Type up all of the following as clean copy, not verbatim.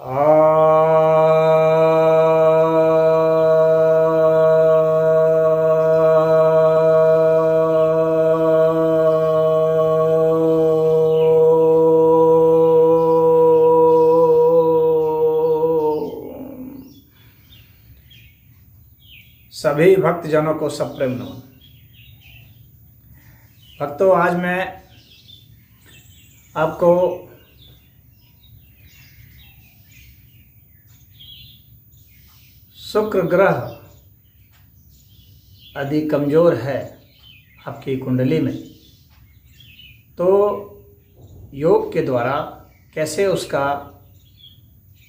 सभी भक्तजनों को सप्रेम नमन। भक्तों, आज मैं आपको शुक्र ग्रह यदि कमज़ोर है आपकी कुंडली में, तो योग के द्वारा कैसे उसका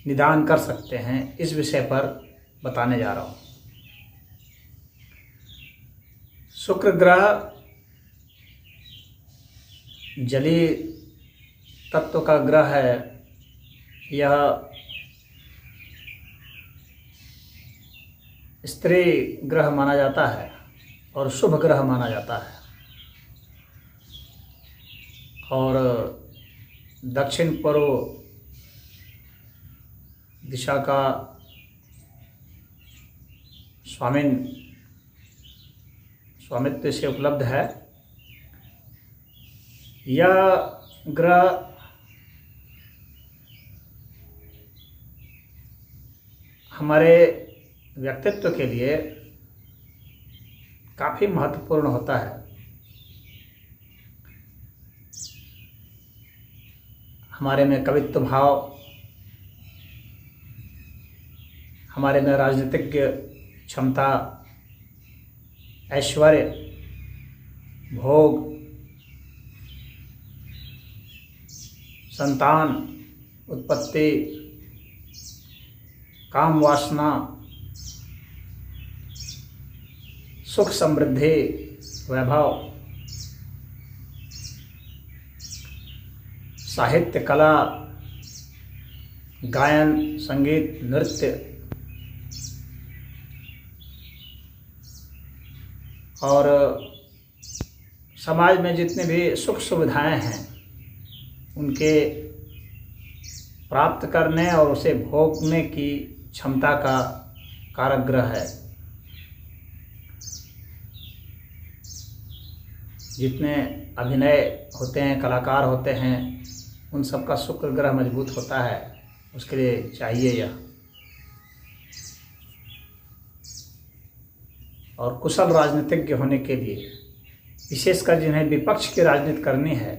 निदान कर सकते हैं, इस विषय पर बताने जा रहा हूँ। शुक्र ग्रह जलीय तत्व का ग्रह है। यह स्त्री ग्रह माना जाता है और शुभ ग्रह माना जाता है, और दक्षिण पूर्व दिशा का स्वामित्व से उपलब्ध है। यह ग्रह हमारे व्यक्तित्व के लिए काफ़ी महत्वपूर्ण होता है। हमारे में कवित्व भाव, हमारे में राजनीतिक क्षमता, ऐश्वर्य, भोग, संतान उत्पत्ति, काम वासना, सुख समृद्धि, वैभव, साहित्य, कला, गायन, संगीत, नृत्य और समाज में जितने भी सुख सुविधाएं हैं उनके प्राप्त करने और उसे भोगने की क्षमता का कारक ग्रह है। जितने अभिनय होते हैं, कलाकार होते हैं, उन सब का शुक्र ग्रह मजबूत होता है। उसके लिए चाहिए यह। और कुशल राजनीतिज्ञ होने के लिए, विशेषकर जिन्हें विपक्ष की राजनीति करनी है,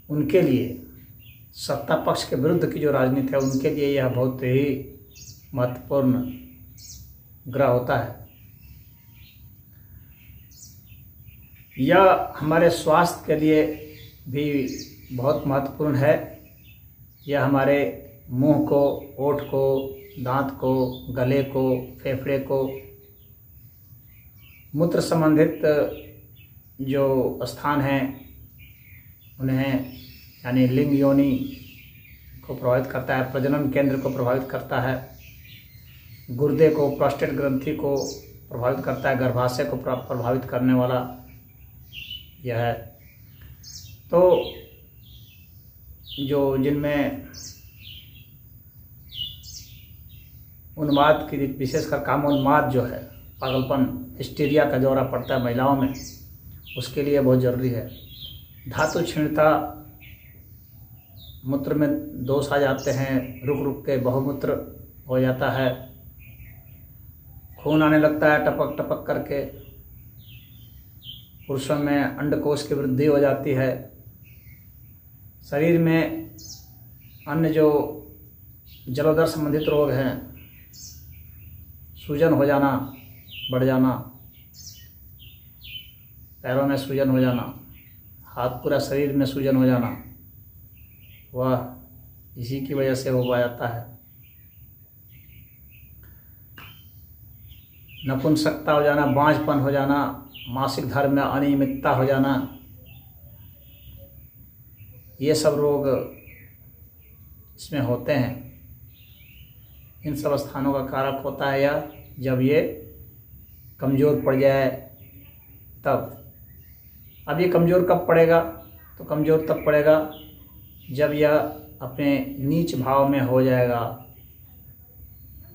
उनके लिए, सत्ता पक्ष के विरुद्ध की जो राजनीति है, उनके लिए यह बहुत ही महत्वपूर्ण ग्रह होता है। यह हमारे स्वास्थ्य के लिए भी बहुत महत्वपूर्ण है। यह हमारे मुंह को, ओठ को, दांत को, गले को, फेफड़े को, मूत्र संबंधित जो स्थान हैं उन्हें, यानी लिंग योनि को प्रभावित करता है, प्रजनन केंद्र को प्रभावित करता है, गुर्दे को, प्रोस्टेट ग्रंथि को प्रभावित करता है, गर्भाशय को प्रभावित करने वाला यह है। तो जो जिनमें उन्माद की, विशेषकर कामोन्माद जो है, पागलपन, हिस्टीरिया का दौरा पड़ता है महिलाओं में, उसके लिए बहुत ज़रूरी है। धातु क्षीणता, मूत्र में दोष आ जाते हैं, रुक रुक के बहुमूत्र हो जाता है, खून आने लगता है टपक टपक करके, पुरुषों में अंडकोश की वृद्धि हो जाती है, शरीर में अन्य जो जलोदर संबंधित रोग हैं, सूजन हो जाना, बढ़ जाना, पैरों में सूजन हो जाना, हाथ पूरा शरीर में सूजन हो जाना, वह इसी की वजह से हो जाता है। नपुंसकता हो जाना, बांझपन हो जाना, मासिक धर्म में अनियमितता हो जाना, ये सब रोग इसमें होते हैं। इन सब स्थानों का कारक होता है यह, जब ये कमज़ोर पड़ जाए तब। अब ये कमज़ोर कब पड़ेगा? तो कमज़ोर तब पड़ेगा जब यह अपने नीच भाव में हो जाएगा।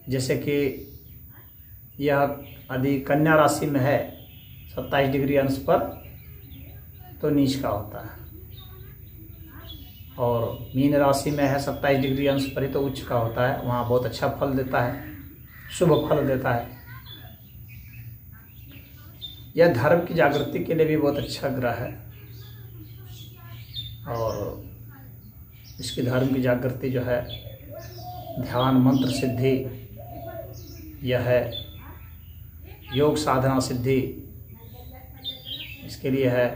जैसे कि यह यदि कन्या राशि में है 27 डिग्री अंश पर तो नीच का होता है, और मीन राशि में है 27 डिग्री अंश पर ही तो उच्च का होता है। वहाँ बहुत अच्छा फल देता है, शुभ फल देता है। यह धर्म की जागृति के लिए भी बहुत अच्छा ग्रह है, और इसकी धर्म की जागृति जो है ध्यान मंत्र सिद्धि, यह है योग साधना सिद्धि इसके लिए है।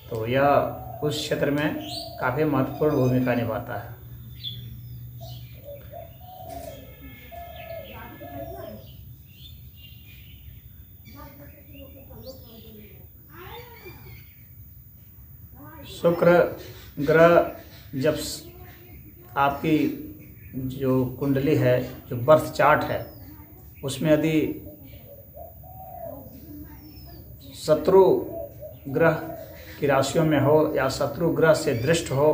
तो यह उस क्षेत्र में काफ़ी महत्वपूर्ण भूमिका निभाता है। शुक्र ग्रह जब आपकी जो कुंडली है, जो बर्थ चार्ट है, उसमें यदि शत्रु ग्रह की राशियों में हो, या शत्रु ग्रह से दृष्ट हो,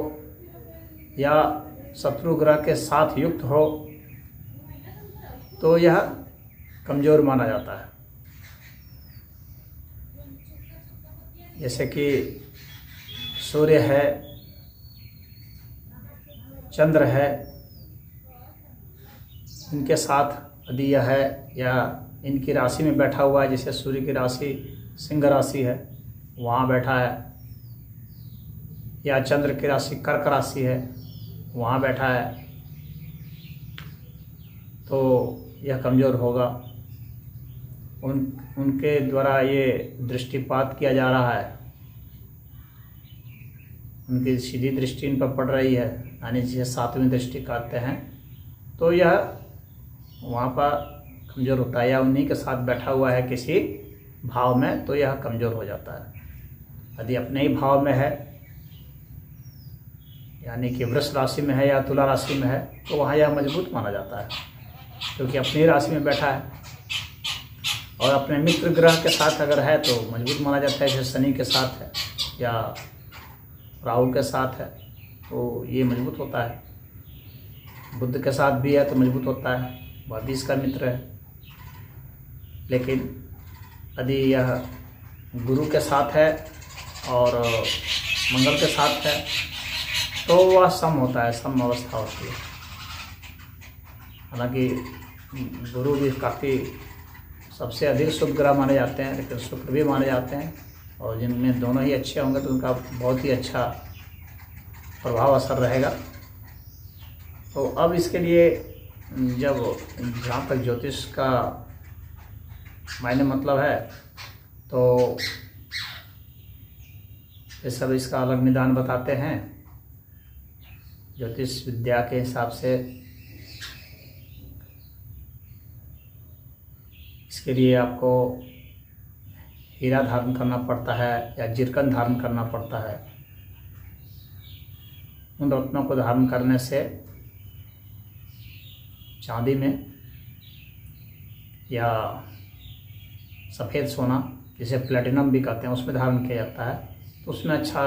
या शत्रु ग्रह के साथ युक्त हो, तो यह कमज़ोर माना जाता है। जैसे कि सूर्य है, चंद्र है, इनके साथ यदि यह है, या इनकी राशि में बैठा हुआ है, जैसे सूर्य की राशि सिंह राशि है, वहाँ बैठा है, या चंद्र की राशि कर्क राशि है, वहाँ बैठा है, तो यह कमज़ोर होगा। उनके द्वारा ये दृष्टिपात किया जा रहा है, उनकी सीधी दृष्टि इन पर पड़ रही है, यानी जिसे सातवीं दृष्टि कहते हैं, तो यह वहाँ पर कमज़ोर होता है। या उन्हीं के साथ बैठा हुआ है किसी भाव में, तो यह कमज़ोर हो जाता है। यदि अपने ही भाव में है, यानी कि वृष राशि में है या तुला राशि में है, तो वहाँ यह मजबूत माना जाता है, क्योंकि अपनी राशि में बैठा है। और अपने मित्र ग्रह के साथ अगर है तो मजबूत माना जाता है, जैसे शनि के साथ है या राहु के साथ है, तो ये मजबूत होता है। बुध के साथ भी है तो मजबूत होता है, वह भी इसका मित्र है। लेकिन यदि यह गुरु के साथ है और मंगल के साथ है, तो वह सम होता है, सम अवस्था होती है। हालांकि गुरु भी काफ़ी सबसे अधिक शुभ ग्रह माने जाते हैं, लेकिन शुक्र भी माने जाते हैं, और जिनमें दोनों ही अच्छे होंगे तो उनका बहुत ही अच्छा प्रभाव असर रहेगा। तो अब इसके लिए जब जहाँ तक ज्योतिष का मायने मतलब है, तो ये सब इसका अलग निदान बताते हैं। ज्योतिष विद्या के हिसाब से इसके लिए आपको हीरा धारण करना पड़ता है या जिरकन धारण करना पड़ता है। उन रत्नों को धारण करने से चांदी में या सफ़ेद सोना, जिसे प्लेटिनम भी कहते हैं, उसमें धारण किया जाता है, तो उसमें अच्छा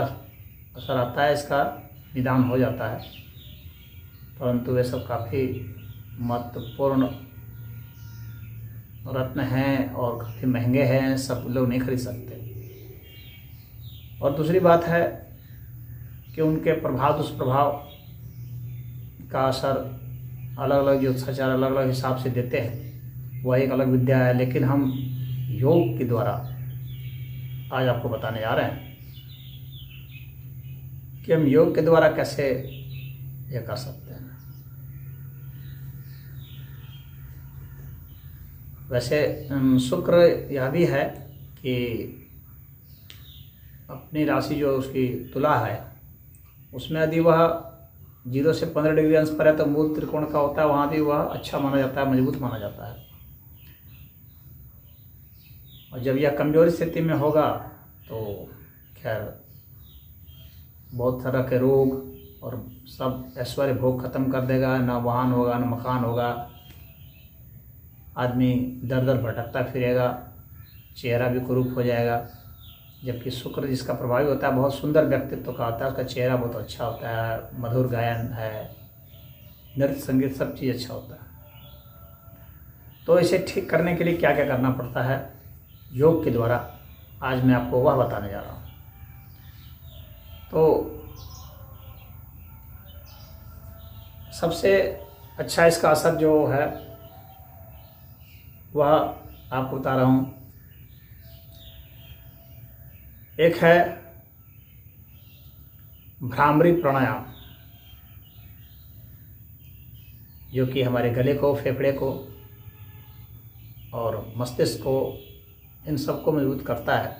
असर आता है, इसका निदान हो जाता है। परंतु वे सब काफ़ी महत्वपूर्ण रत्न हैं और काफ़ी महंगे हैं, सब लोग नहीं खरीद सकते। और दूसरी बात है कि उनके प्रभाव दुष्प्रभाव का असर अलग अलग ज्योतिषाचार्य अलग अलग हिसाब से देते हैं, वह एक अलग विद्या है। लेकिन हम योग के द्वारा आज आपको बताने जा रहे हैं कि हम योग के द्वारा कैसे ये कर सकते हैं। वैसे शुक्र यह भी है कि अपनी राशि जो उसकी तुला है, उसमें यदि वह 0 से 15 डिग्री अंश पर है तो मूल त्रिकोण का होता है, वहाँ भी वह अच्छा माना जाता है, मजबूत माना जाता है। और जब यह कमजोरी स्थिति में होगा तो खैर बहुत तरह के रोग और सब ऐश्वर्य भोग खत्म कर देगा। ना वाहन होगा, ना मकान होगा, आदमी दर दर भटकता फिरेगा, चेहरा भी कुरूप हो जाएगा। जबकि शुक्र जिसका प्रभावी होता है बहुत सुंदर व्यक्तित्व का होता है, उसका चेहरा बहुत अच्छा होता है, मधुर गायन है, नृत्य संगीत सब चीज़ अच्छा होता है। तो इसे ठीक करने के लिए क्या क्या करना पड़ता है योग के द्वारा, आज मैं आपको वह बताने जा रहा हूँ। तो सबसे अच्छा इसका असर जो है वह आपको बता रहा हूँ। एक है भ्रामरी प्राणायाम, जो कि हमारे गले को, फेफड़े को और मस्तिष्क को, इन सबको मजबूत करता है।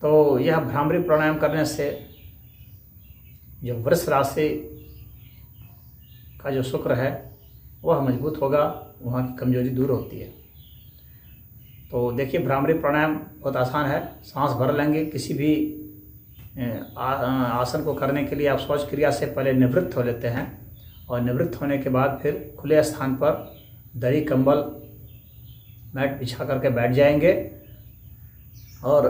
तो यह भ्रामरी प्राणायाम करने से जो वृष राशि का जो शुक्र है वह मजबूत होगा, वहाँ की कमजोरी दूर होती है। तो देखिए, भ्रामरी प्राणायाम बहुत आसान है। सांस भर लेंगे। किसी भी आसन को करने के लिए आप शौच क्रिया से पहले निवृत्त हो लेते हैं, और निवृत्त होने के बाद फिर खुले स्थान पर दरी, कंबल, मैट बिछा करके बैठ जाएंगे और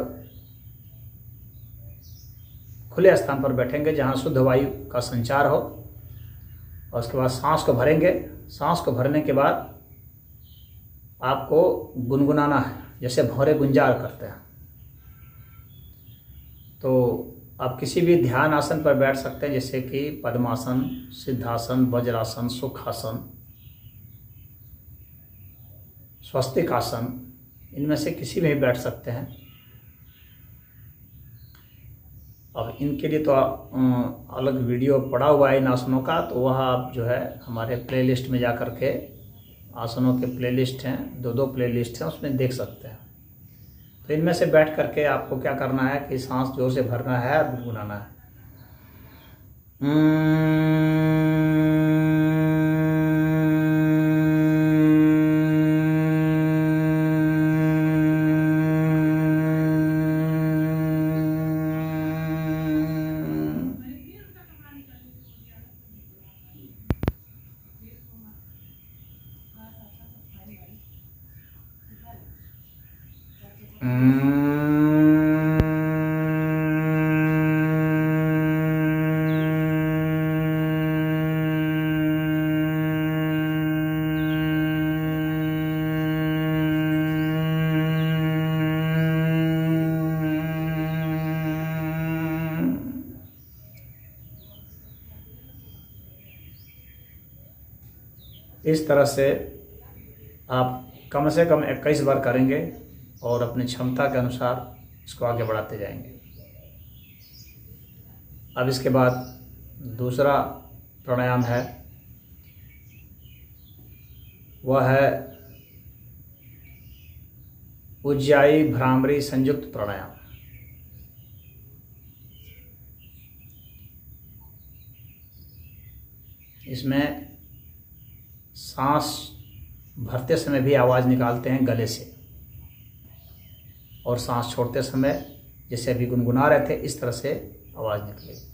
खुले स्थान पर बैठेंगे जहाँ शुद्ध वायु का संचार हो। और उसके बाद सांस को भरेंगे। सांस को भरने के बाद आपको गुनगुनाना है, जैसे भौरे गुंजार करते हैं। तो आप किसी भी ध्यान आसन पर बैठ सकते हैं, जैसे कि पद्मासन, सिद्धासन, वज्रासन, सुखासन, स्वस्तिक आसन, इनमें से किसी में भी बैठ सकते हैं। अब इनके लिए तो अलग वीडियो पड़ा हुआ है इन आसनों का, तो वह आप जो है हमारे प्लेलिस्ट में जा कर के, आसनों के प्लेलिस्ट हैं, 2 प्लेलिस्ट हैं, उसमें देख सकते हैं। तो इनमें से बैठ करके आपको क्या करना है कि सांस जोर से भरना है और गुनगुनाना है। इस तरह से आप कम से कम 21 बार करेंगे और अपनी क्षमता के अनुसार इसको आगे बढ़ाते जाएंगे। अब इसके बाद दूसरा प्राणायाम है, वह है उज्जाई भ्रामरी संयुक्त प्राणायाम। इसमें सांस भरते समय भी आवाज़ निकालते हैं गले से, और सांस छोड़ते समय जैसे अभी गुनगुना रहे थे इस तरह से आवाज़ निकलेगी।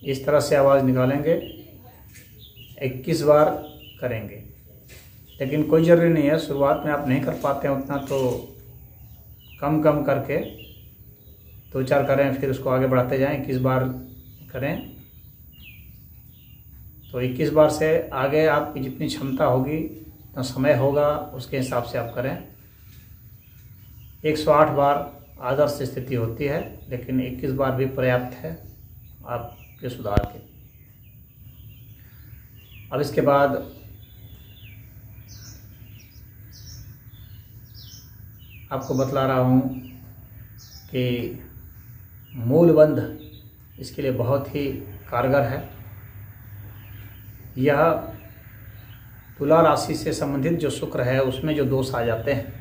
इस तरह से आवाज़ निकालेंगे, 21 बार करेंगे। लेकिन कोई ज़रूरी नहीं है, शुरुआत में आप नहीं कर पाते हैं उतना, तो कम कम करके 2-4 करें, फिर उसको आगे बढ़ाते जाएं। 21 बार करें, तो 21 बार से आगे आपकी जितनी क्षमता होगी, जितना समय होगा, उसके हिसाब से आप करें। 108 बार आदर्श स्थिति होती है, लेकिन 21 बार भी पर्याप्त है आपके सुधार के। अब इसके बाद आपको बतला रहा हूँ कि मूलबंध इसके लिए बहुत ही कारगर है। यह तुला राशि से संबंधित जो शुक्र है उसमें जो दोष आ जाते हैं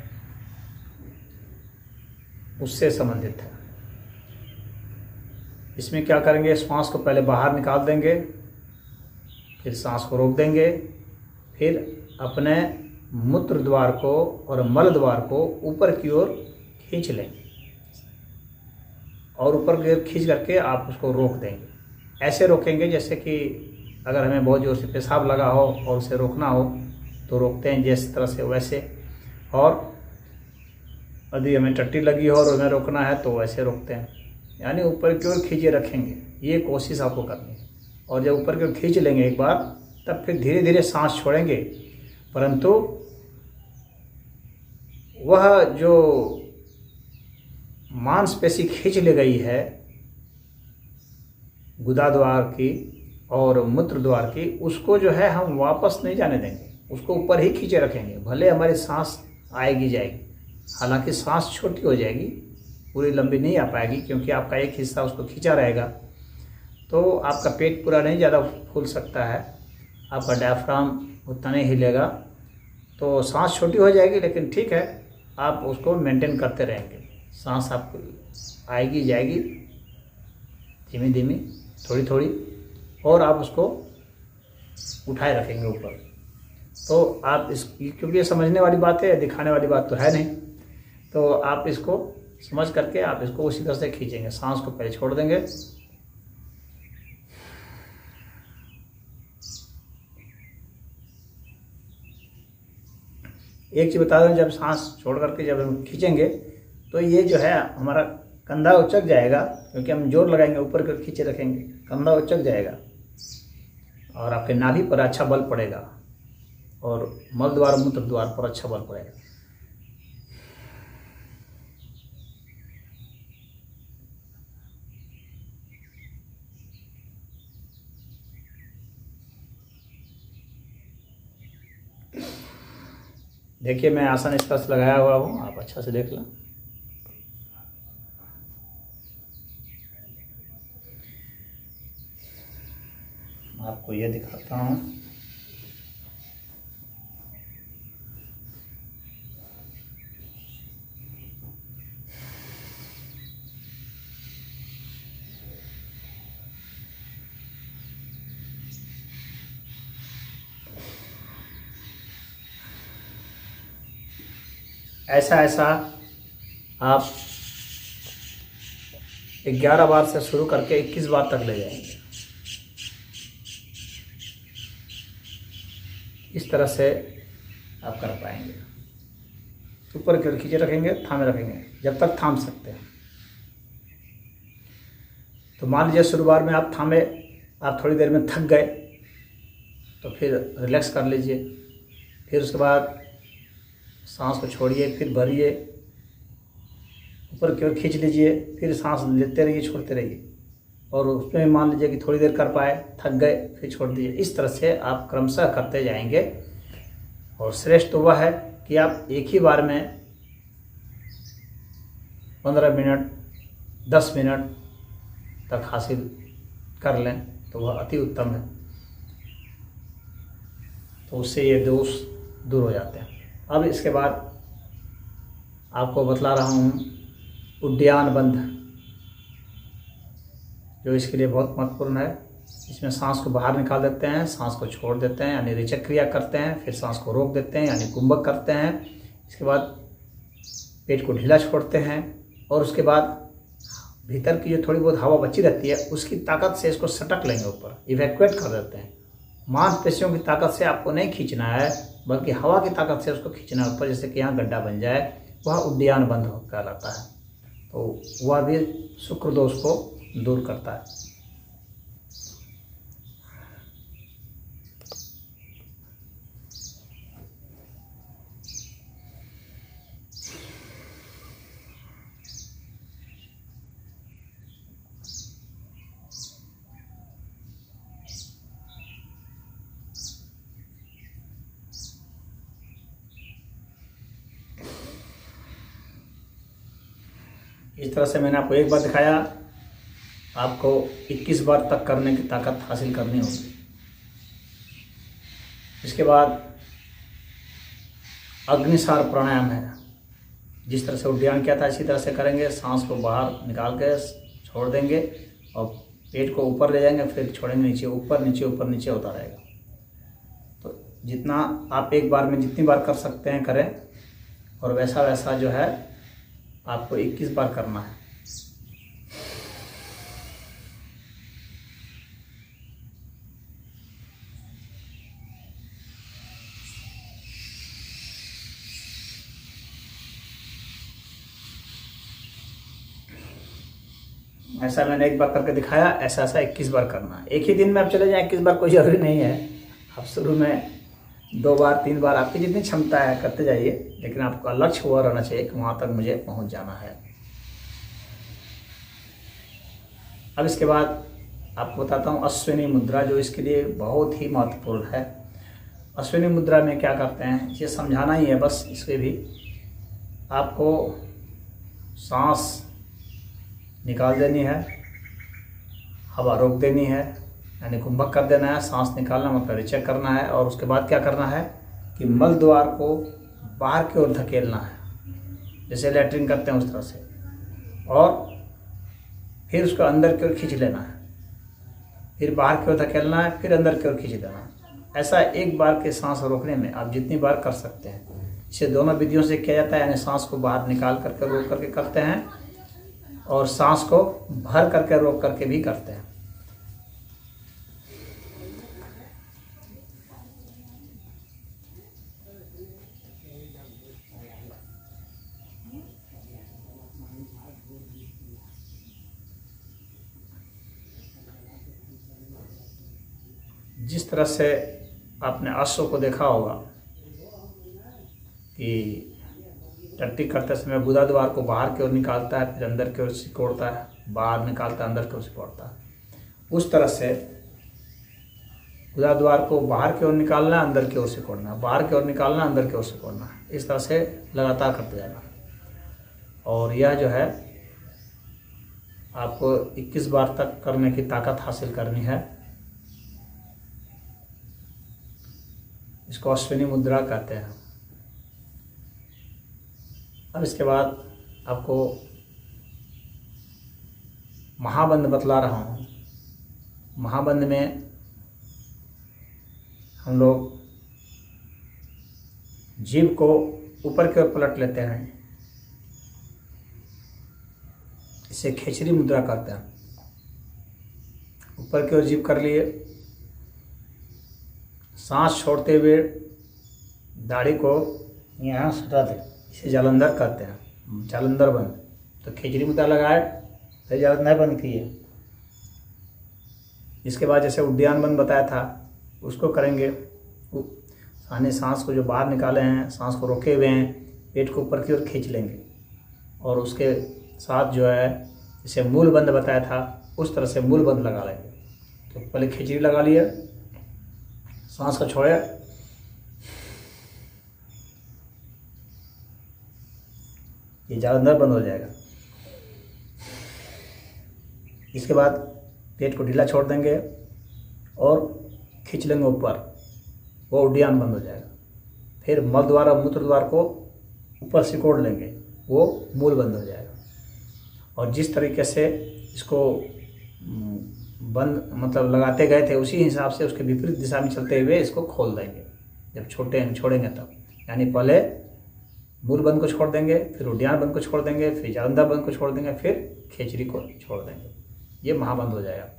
उससे संबंधित है। इसमें क्या करेंगे, श्वास को पहले बाहर निकाल देंगे, फिर सांस को रोक देंगे, फिर अपने मूत्र द्वार को और मल द्वार को ऊपर की ओर खींच लेंगे और ऊपर की ओर खींच करके आप उसको रोक देंगे। ऐसे रोकेंगे जैसे कि अगर हमें बहुत ज़ोर से पेशाब लगा हो और उसे रोकना हो तो रोकते हैं जिस तरह से वैसे, और यदि हमें टट्टी लगी हो और हमें रोकना है तो वैसे रोकते हैं, यानी ऊपर की ओर खींचे रखेंगे। ये कोशिश आपको करनी है। और जब ऊपर की ओर खींच लेंगे एक बार, तब फिर धीरे धीरे सांस छोड़ेंगे, परंतु वह जो मांसपेशी खींच ले गई है गुदा द्वार की और मूत्र द्वार की, उसको जो है हम वापस नहीं जाने देंगे, उसको ऊपर ही खींचे रखेंगे। भले हमारी सांस आएगी जाएगी, हालांकि सांस छोटी हो जाएगी, पूरी लंबी नहीं आ पाएगी, क्योंकि आपका एक हिस्सा उसको खींचा रहेगा, तो आपका पेट पूरा नहीं ज़्यादा फूल सकता है, आपका डायफ्राम उतना नहीं हिलेगा, तो सांस छोटी हो जाएगी, लेकिन ठीक है, आप उसको मेंटेन करते रहेंगे। सांस आपको आएगी जाएगी धीमी धीमी, थोड़ी थोड़ी, और आप उसको उठाए रखेंगे ऊपर। तो आप इस, क्योंकि ये समझने वाली बात है, दिखाने वाली बात तो है नहीं, तो आप इसको समझ करके आप इसको उसी तरह से खींचेंगे। सांस को पहले छोड़ देंगे, एक चीज़ बता दें, जब सांस छोड़ करके जब हम खींचेंगे तो ये जो है हमारा कंधा उचक जाएगा, क्योंकि हम जोर लगाएंगे, ऊपर कर खींचे रखेंगे, कंधा उचक जाएगा और आपके नाभि पर अच्छा बल पड़ेगा और मल द्वार मूत्र द्वार पर अच्छा बल पड़ेगा। देखिए, मैं आसन इस तरह से लगाया हुआ हूँ, आप अच्छा से देख लें। आपको ये दिखाता हूँ। ऐसा आप 11 बार से शुरू करके 21 बार तक ले जाएंगे। इस तरह से आप कर पाएंगे। ऊपर की ओर खींचे रखेंगे, थामे रखेंगे जब तक थाम सकते हैं। तो मान लीजिए शुरुआत में आप थामे, आप थोड़ी देर में थक गए तो फिर रिलैक्स कर लीजिए, फिर उसके बाद सांस को छोड़िए, फिर भरिए, ऊपर की ओर खींच लीजिए, फिर सांस लेते रहिए, छोड़ते रहिए, और उसमें मान लीजिए कि थोड़ी देर कर पाए, थक गए, फिर छोड़ दीजिए। इस तरह से आप क्रमशः करते जाएंगे। और श्रेष्ठ तो वह है कि आप एक ही बार में 15 मिनट 10 मिनट तक हासिल कर लें, तो वह अति उत्तम है। तो उससे ये दोष दूर हो जाते हैं। अब इसके बाद आपको बतला रहा हूँ उड्डयन बंध, जो इसके लिए बहुत महत्वपूर्ण है। इसमें सांस को बाहर निकाल देते हैं, सांस को छोड़ देते हैं यानी रेचक क्रिया करते हैं, फिर सांस को रोक देते हैं यानी कुंभक करते हैं। इसके बाद पेट को ढीला छोड़ते हैं और उसके बाद भीतर की जो थोड़ी बहुत हवा बची रहती है उसकी ताकत से इसको सटक लेंगे, ऊपर इवैक्यूएट कर देते हैं। मांसपेशियों की ताकत से आपको नहीं खींचना है, बल्कि हवा की ताकत से उसको खींचना है ऊपर, जैसे कि यहाँ गड्ढा बन जाए, वह उड्डयन बंध कहलाता है। तो वह भी शुक्र दोष को दूर करता है। इस तरह से मैंने आपको एक बार दिखाया, आपको 21 बार तक करने की ताकत हासिल करनी होगी। इसके बाद अग्निसार प्राणायाम है। जिस तरह से उद्यान किया था इसी तरह से करेंगे। सांस को बाहर निकाल के छोड़ देंगे और पेट को ऊपर ले जाएंगे, फिर छोड़ेंगे नीचे, ऊपर नीचे होता रहेगा। तो जितना आप एक बार में जितनी बार कर सकते हैं करें, और वैसा वैसा जो है आपको 21 बार करना है। ऐसा मैंने एक बार करके दिखाया, ऐसा 21 बार करना है। एक ही दिन में आप चले जाएं 21 बार, कोई ज़रूरी नहीं है। आप शुरू में 2 बार 3 बार आपकी जितनी क्षमता है करते जाइए, लेकिन आपका लक्ष्य हुआ रहना चाहिए कि वहाँ तक मुझे पहुँच जाना है। अब इसके बाद आपको बताता हूँ अश्विनी मुद्रा, जो इसके लिए बहुत ही महत्वपूर्ण है। अश्विनी मुद्रा में क्या करते हैं ये समझाना ही है बस। इसके भी आपको सांस निकाल देनी है, हवा रोक देनी है, यानी कुंभक कर देना है। सांस निकालना मतलब रिचेक करना है, और उसके बाद क्या करना है कि मल द्वार को बाहर की ओर धकेलना है, जैसे लैट्रिन करते हैं उस तरह से, और फिर उसको अंदर की ओर खींच लेना है, फिर बाहर की ओर धकेलना है, फिर अंदर की ओर खींच देना है। ऐसा एक बार के सांस रोकने में आप जितनी बार कर सकते हैं। इसे दोनों विधियों से किया जाता है, यानी सांस को बाहर निकाल करके रोक करके करते हैं, और सांस को भर करके रोक करके भी करते हैं। जिस तरह से आपने अश्व को देखा होगा कि टट्टी करते समय गुदा द्वार को बाहर की ओर निकालता है, फिर अंदर की ओर सिकोड़ता है, बाहर निकालता है, अंदर की ओर सिकोड़ता है। उस तरह से गुदा द्वार को बाहर की ओर निकालना है, अंदर की ओर सिकोड़ना है, बाहर की ओर निकालना, अंदर की ओर सिकोड़ना है। इस तरह से लगातार करते जाना। और यह जो है आपको 21 बार तक करने की ताकत हासिल करनी है। इसको अश्विनी मुद्रा कहते हैं। अब इसके बाद आपको महाबंध बतला रहा हूँ। महाबंध में हम लोग जीभ को ऊपर की ओर पलट लेते हैं, इसे खेचरी मुद्रा कहते हैं। ऊपर की ओर जीभ कर लिए, सांस छोड़ते हुए दाढ़ी को यहाँ सटा दें, इसे जालंधर कहते हैं, जालंधर बंद। तो खेचरी मुद्रा लगाए फिर जालंधर बंद किए। इसके बाद जैसे उद्यान बंद बताया था उसको करेंगे। यानी सांस को जो बाहर निकाले हैं, सांस को रोके हुए हैं, पेट को ऊपर की ओर खींच लेंगे, और उसके साथ जो है जैसे मूल बंद बताया था उस तरह से मूल बंद लगा लेंगे। तो पहले खिचड़ी लगा लिए, सांस को छोड़े, ये जालंधर बंद हो जाएगा। इसके बाद पेट को ढीला छोड़ देंगे और खींच लेंगे ऊपर, वो उद्यान बंद हो जाएगा। फिर मल द्वार और मूत्र द्वार को ऊपर सिकोड़ लेंगे, वो मूल बंद हो जाएगा। और जिस तरीके से इसको बंद मतलब लगाते गए थे उसी हिसाब से उसके विपरीत दिशा में चलते हुए इसको खोल देंगे जब छोड़ेंगे तब। यानी पहले मूल बंद को छोड़ देंगे, फिर उद्यान बंद को छोड़ देंगे, फिर जालंधर बंद को छोड़ देंगे, फिर खेचरी को छोड़ देंगे। ये महाबंद हो जाएगा।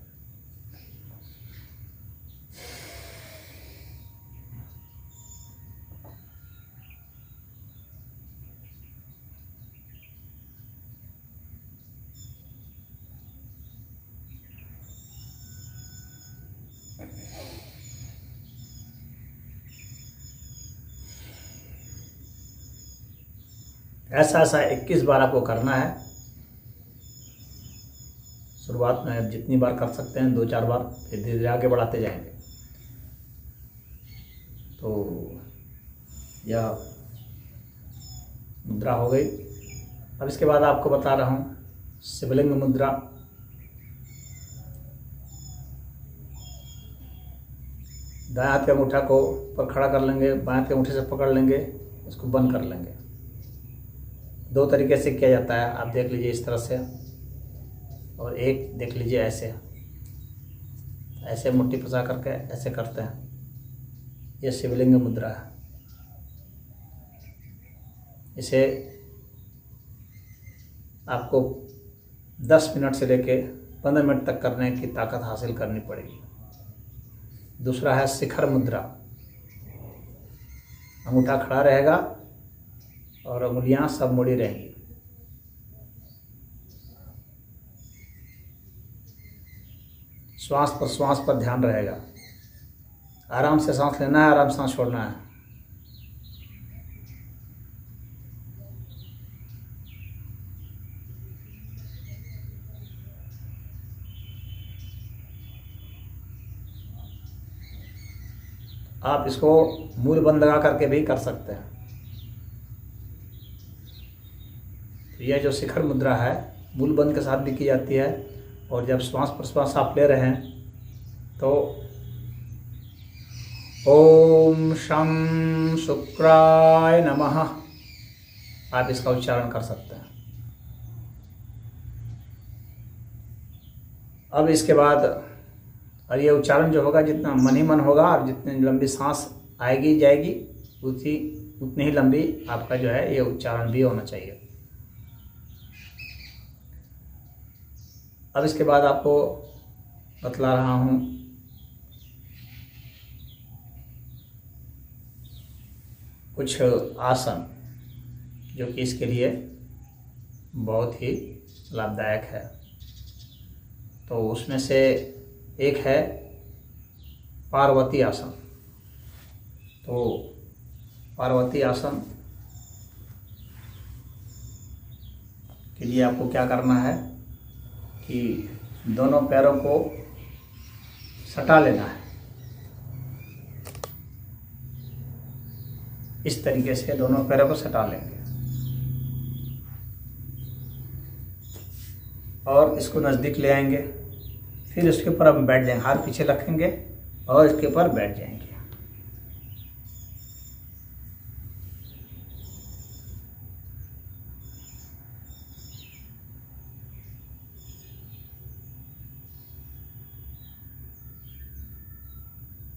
ऐसा 21 बार आपको करना है। शुरुआत में जितनी बार कर सकते हैं 2-4 बार, फिर धीरे धीरे आगे बढ़ाते जाएंगे। तो यह मुद्रा हो गई। अब इसके बाद आपको बता रहा हूँ शिवलिंग मुद्रा। दाएं हाथ के अंगूठा को पर खड़ा कर लेंगे, बाएं हाथ के अंगूठे से पकड़ लेंगे, इसको बंद कर लेंगे। दो तरीके से किया जाता है, आप देख लीजिए इस तरह से, और एक देख लीजिए ऐसे। ऐसे मुट्ठी फंसा करके ऐसे करते हैं, ये शिवलिंग मुद्रा है। इसे आपको 10 मिनट से लेके 15 मिनट तक करने की ताकत हासिल करनी पड़ेगी। दूसरा है शिखर मुद्रा। अंगूठा खड़ा रहेगा और उंगलियां सब मुड़ी रहेंगी। श्वास पर ध्यान रहेगा। आराम से सांस लेना है, आराम से सांस छोड़ना है। आप इसको मूल बंद लगा करके भी कर सकते हैं। तो यह जो शिखर मुद्रा है मूल बंद के साथ भी की जाती है, और जब श्वास प्रश्वास आप ले रहे हैं तो ओम शं शुक्राय नमः आप इसका उच्चारण कर सकते हैं। अब इसके बाद, और ये उच्चारण जो होगा जितना मन ही मन होगा, और जितनी लंबी सांस आएगी जाएगी उतनी ही लंबी आपका जो है ये उच्चारण भी होना चाहिए। अब इसके बाद आपको बतला रहा हूँ कुछ आसन जो कि इसके लिए बहुत ही लाभदायक है। तो उसमें से एक है पार्वती आसन। तो पार्वती आसन के लिए आपको क्या करना है कि दोनों पैरों को सटा लेना है। इस तरीके से दोनों पैरों को सटा लेंगे और इसको नज़दीक ले आएंगे। फिर इसके ऊपर हम बैठ जाएंगे, हाथ पीछे रखेंगे और इसके ऊपर बैठ जाएंगे।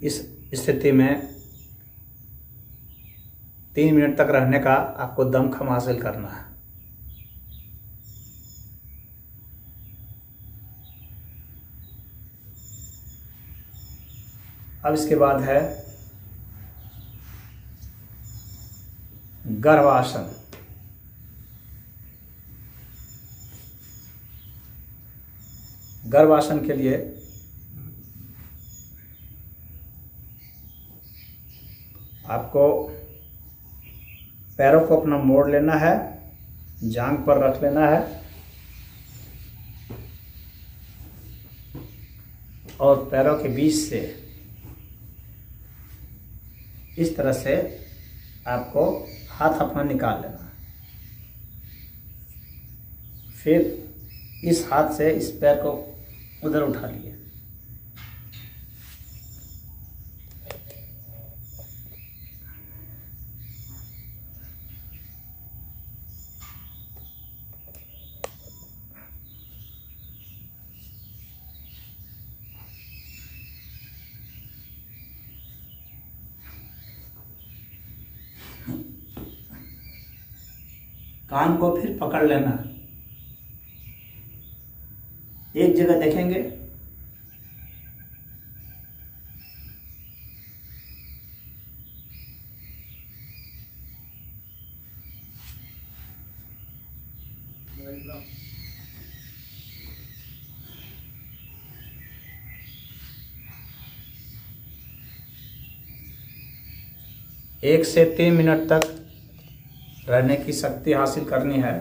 इस स्थिति में 3 मिनट तक रहने का आपको दमखम हासिल करना है। अब इसके बाद है गर्भासन। गर्भासन के लिए आपको पैरों को अपना मोड़ लेना है, जांघ पर रख लेना है और पैरों के बीच से इस तरह से आपको हाथ अपना निकाल लेना है। फिर इस हाथ से इस पैर को उधर उठा लिए। कान को फिर पकड़ लेना, एक जगह देखेंगे। एक से 3 मिनट तक रहने की शक्ति हासिल करनी है।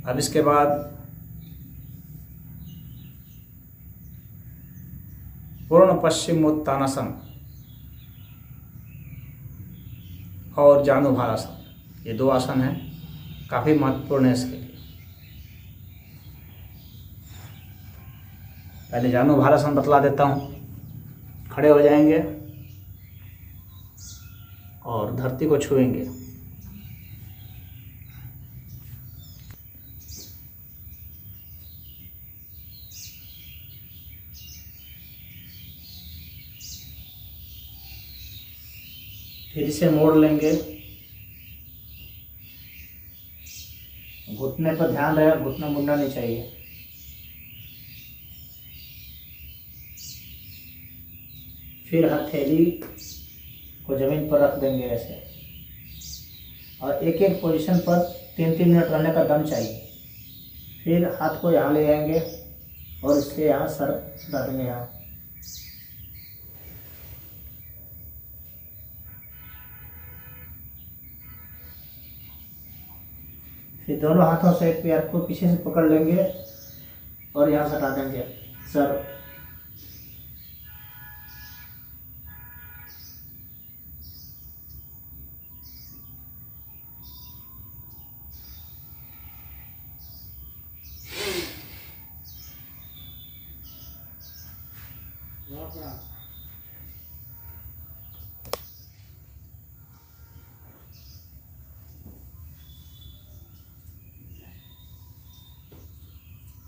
अब इसके बाद पूर्ण पश्चिमोत्तानासन और जानुभरासन, ये 2 आसन हैं, काफ़ी महत्वपूर्ण है इसके लिए। पहले जानु भारासन बतला देता हूँ। खड़े हो जाएंगे और धरती को छुएंगे। फिर इसे मोड़ लेंगे। घुटने पर ध्यान रहे, घुटना मुड़ना नहीं चाहिए। फिर हथेली को जमीन पर रख देंगे ऐसे, और एक एक पोजीशन पर 3-3 मिनट रहने का दम चाहिए। फिर हाथ को यहाँ ले आएंगे और इससे यहाँ सर सटा देंगे यहाँ। फिर दोनों हाथों से पैर को पीछे से पकड़ लेंगे और यहाँ सटा देंगे सर।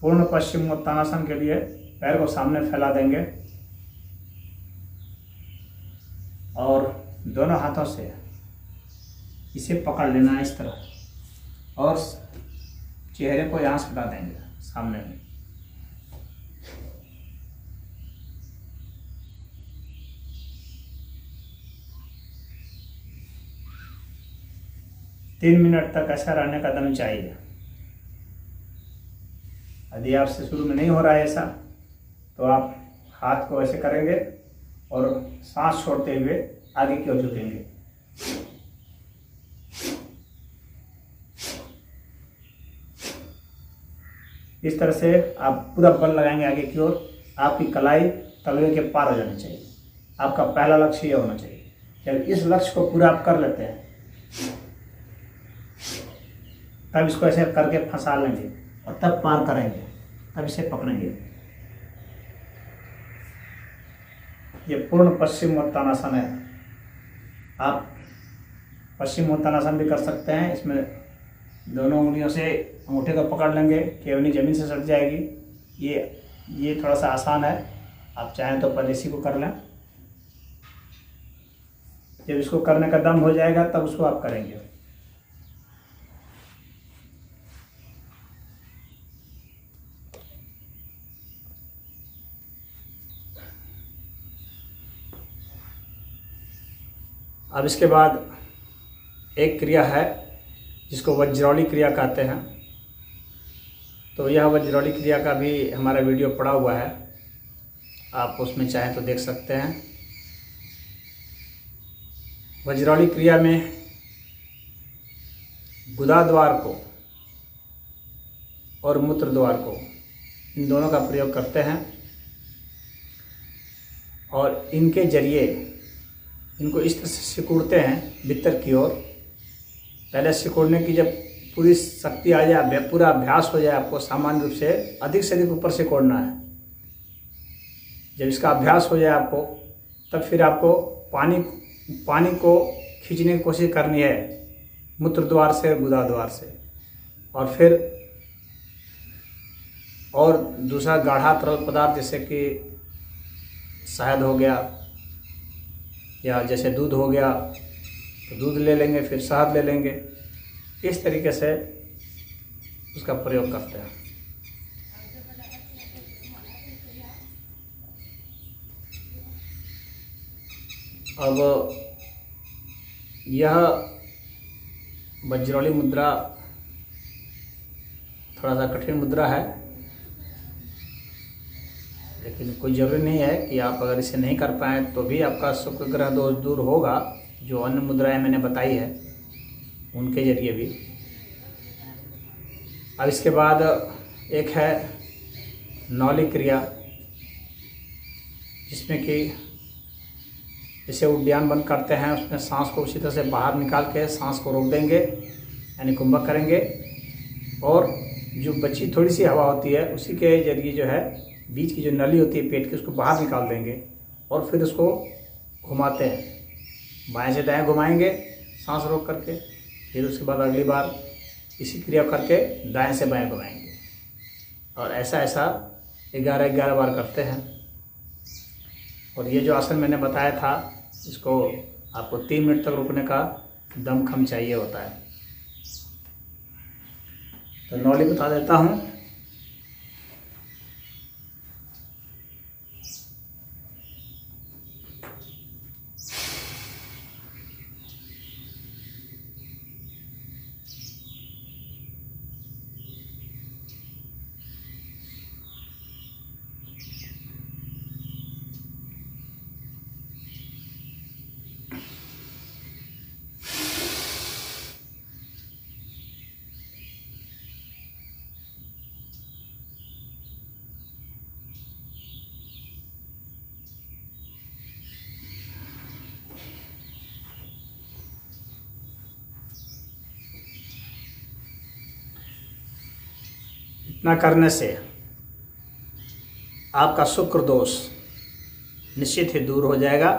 पूर्ण पश्चिमोत्तानासन के लिए पैर को सामने फैला देंगे और दोनों हाथों से इसे पकड़ लेना है इस तरह, और चेहरे को यहाँ सटा देंगे सामने में। तीन मिनट तक ऐसा रहने का दम चाहिए। यदि आपसे शुरू में नहीं हो रहा है ऐसा, तो आप हाथ को ऐसे करेंगे और सांस छोड़ते हुए आगे की ओर झुकेंगे। इस तरह से आप पूरा बल लगाएंगे आगे की ओर। आपकी कलाई तलवे के पार हो जानी चाहिए। आपका पहला लक्ष्य यह होना चाहिए। जब इस लक्ष्य को पूरा आप कर लेते हैं, तब इसको ऐसे करके फंसा लेंगे और तब पार करेंगे, तब इसे पकड़ेंगे। ये पूर्ण पश्चिमोत्तानासन है। आप पश्चिमोत्तानासन भी कर सकते हैं। इसमें दोनों उंगलियों से अंगूठे को पकड़ लेंगे, केवनी जमीन से सट जाएगी। ये थोड़ा सा आसान है, आप चाहें तो पहले इसी को कर लें। जब इसको करने का दम हो जाएगा तब उसको आप करेंगे। अब इसके बाद एक क्रिया है जिसको वज्रौली क्रिया कहते हैं। तो यह वज्रौली क्रिया का भी हमारा वीडियो पड़ा हुआ है, आप उसमें चाहें तो देख सकते हैं। वज्रौली क्रिया में गुदा द्वार को और मूत्र द्वार को, इन दोनों का प्रयोग करते हैं और इनके जरिए इनको इस तरह से सिकुड़ते हैं भीतर की ओर। पहले सिकुड़ने की जब पूरी शक्ति आ जाए, पूरा अभ्यास हो जाए, आपको सामान्य रूप से अधिक ऊपर सिकोड़ना है। जब इसका अभ्यास हो जाए आपको, तब फिर आपको पानी को खींचने की कोशिश करनी है मूत्र द्वार से, गुदा द्वार से, और फिर और दूसरा गाढ़ा तरल पदार्थ जैसे कि शहद हो गया या जैसे दूध हो गया तो दूध ले लेंगे, फिर शहद ले लेंगे। इस तरीके से उसका प्रयोग करते हैं। अब यह वज्रौली मुद्रा थोड़ा सा कठिन मुद्रा है, लेकिन कोई ज़रूरी नहीं है कि आप अगर इसे नहीं कर पाएँ तो भी आपका शुक्र ग्रह दोष दूर होगा। जो अन्य मुद्राएं मैंने बताई है उनके जरिए भी। अब इसके बाद एक है नौली क्रिया, जिसमें कि जैसे उद्यान बंद करते हैं उसमें सांस को उसी तरह से बाहर निकाल के सांस को रोक देंगे, यानी कुंभक करेंगे, और जो बची थोड़ी सी हवा होती है उसी के जरिए जो है बीच की जो नली होती है पेट की उसको बाहर निकाल देंगे और फिर उसको घुमाते हैं, बाएं से दाएं घुमाएंगे सांस रोक करके, फिर उसके बाद अगली बार इसी क्रिया करके दाएं से बाएं घुमाएंगे, और ऐसा 11 बार करते हैं। और ये जो आसन मैंने बताया था इसको आपको 3 मिनट तक रुकने का दमखम चाहिए होता है। तो नॉली बता देता हूँ। इतना करने से आपका शुक्र दोष निश्चित ही दूर हो जाएगा।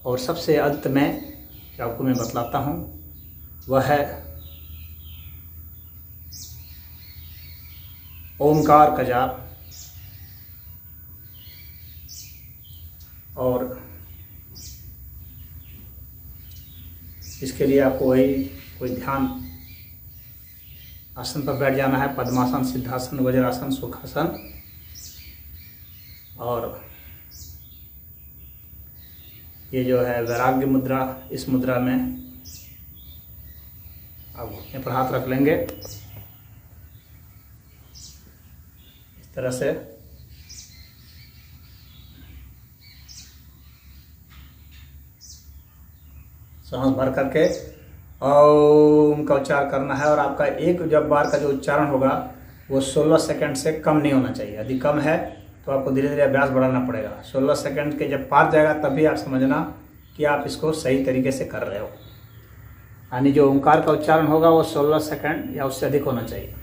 और सबसे अंत में जो आपको मैं बतलाता हूँ वह है ओमकार का जाप। और इसके लिए आपको वही कोई ध्यान आसन पर बैठ जाना है, पद्मासन, सिद्धासन, वज्रासन, सुखासन। और ये जो है वैराग्य मुद्रा, इस मुद्रा में आप घुटने पर हाथ रख लेंगे इस तरह से, सांस भर करके ओम का उच्चारण करना है। और आपका एक जब बार का जो उच्चारण होगा वो 16 सेकंड से कम नहीं होना चाहिए। यदि कम है तो आपको धीरे धीरे अभ्यास बढ़ाना पड़ेगा। 16 सेकंड के जब पार जाएगा तभी आप समझना कि आप इसको सही तरीके से कर रहे हो। यानी जो ओंकार का उच्चारण होगा वो 16 सेकंड या उससे अधिक होना चाहिए।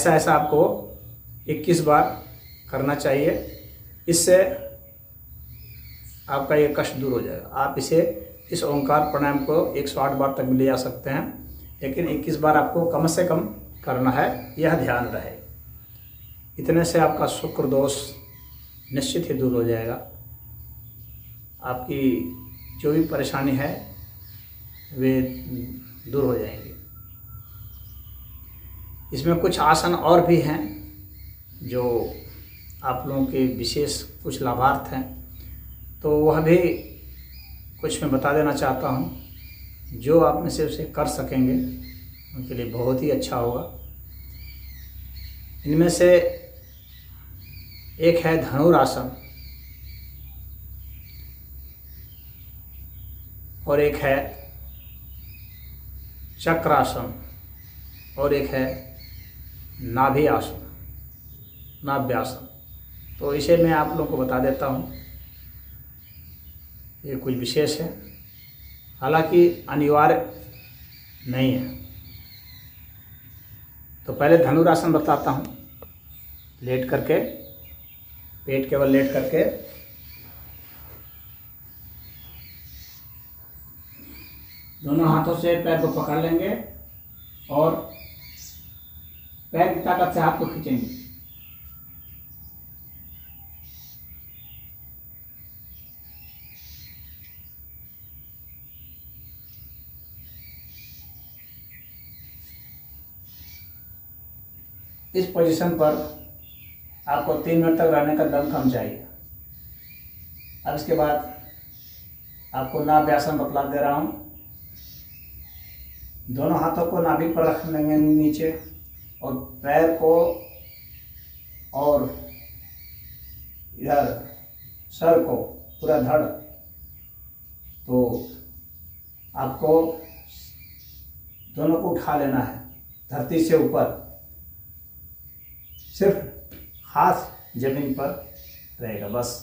ऐसा आपको 21 बार करना चाहिए। इससे आपका ये कष्ट दूर हो जाएगा। आप इस ओंकार प्राणायाम को 108 बार तक ले जा सकते हैं, लेकिन 21 बार आपको कम से कम करना है, यह ध्यान रहे। इतने से आपका शुक्र दोष निश्चित ही दूर हो जाएगा। आपकी जो भी परेशानी है वे दूर हो जाएंगी। इसमें कुछ आसन और भी हैं जो आप लोगों के विशेष कुछ लाभार्थ हैं, तो वह भी कुछ मैं बता देना चाहता हूँ। जो आप में से उसे कर सकेंगे उनके लिए बहुत ही अच्छा होगा। इनमें से एक है धनुरासन, और एक है चक्रासन, और एक है नाभि आसन, नाभ्यासन। तो इसे मैं आप लोगों को बता देता हूँ। ये कुछ विशेष है, हालांकि अनिवार्य नहीं है। तो पहले धनुरासन बताता हूँ। लेट करके, पेट केवल लेट करके दोनों हाथों से पैर को पकड़ लेंगे और पैर की ताकत से हाथ को खींचेंगे। इस पोजीशन पर आपको 3 मिनट तक रहने का दम कम चाहिए। अब इसके बाद आपको नाभ्यासन बतला दे रहा हूँ। दोनों हाथों को नाभि पर रख लेंगे नीचे, और पैर को और इधर सर को पूरा धड़, तो आपको दोनों को उठा लेना है धरती से ऊपर, सिर्फ हाथ जमीन पर रहेगा बस।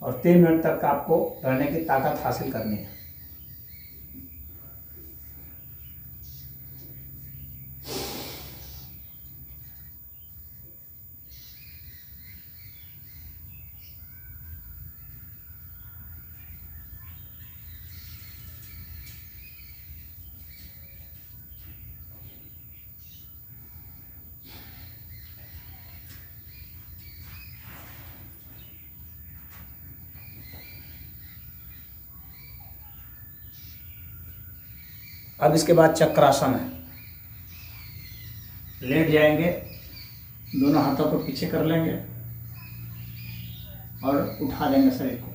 और 3 मिनट तक आपको रहने की ताकत हासिल करनी है। अब इसके बाद चक्रासन है। लेट जाएंगे, दोनों हाथों को पीछे कर लेंगे और उठा लेंगे शरीर को।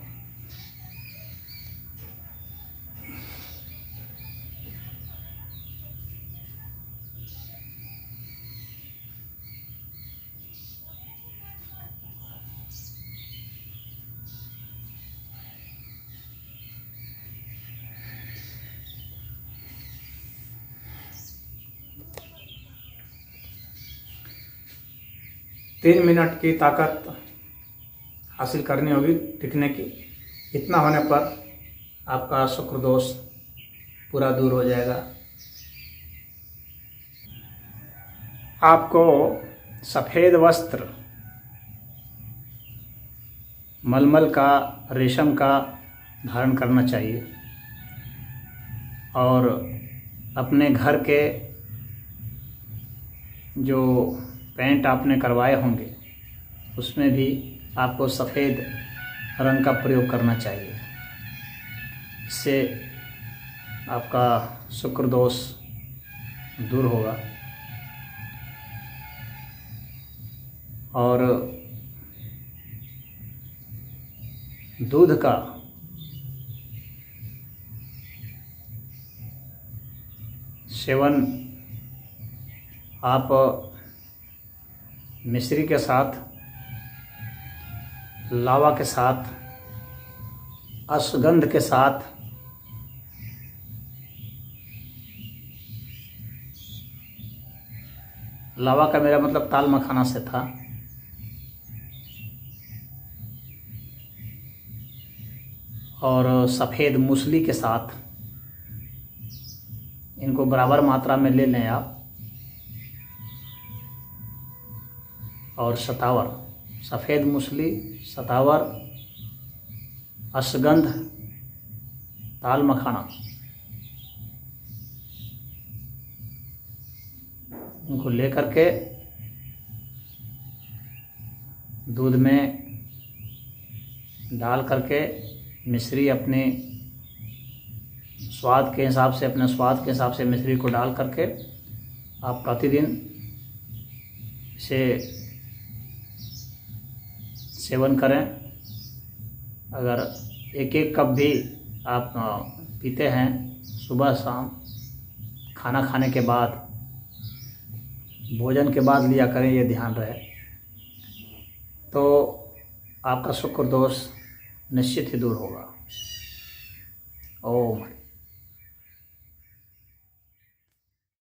तीन मिनट की ताकत हासिल करनी होगी टिकने की। इतना होने पर आपका शुक्र दोष पूरा दूर हो जाएगा। आपको सफ़ेद वस्त्र, मलमल का, रेशम का धारण करना चाहिए, और अपने घर के जो पेंट आपने करवाए होंगे उसमें भी आपको सफ़ेद रंग का प्रयोग करना चाहिए। इससे आपका शुक्र दोष दूर होगा। और दूध का सेवन आप मिश्री के साथ, लावा के साथ, अश्वगंध के साथ, लावा का मेरा मतलब ताल मखाना से था, और सफ़ेद मूसली के साथ, इनको बराबर मात्रा में ले लें आप। और शतावर, सफ़ेद मूसली, शतावर, अश्वगंध, ताल मखाना, इनको लेकर के दूध में डाल करके मिश्री अपने स्वाद के हिसाब से, अपने स्वाद के हिसाब से मिश्री को डाल करके आप प्रतिदिन इसे सेवन करें। अगर एक एक कप भी आप पीते हैं सुबह शाम, खाना खाने के बाद, भोजन के बाद लिया करें, ये ध्यान रहे, तो आपका शुक्र दोष निश्चित ही दूर होगा। ओम।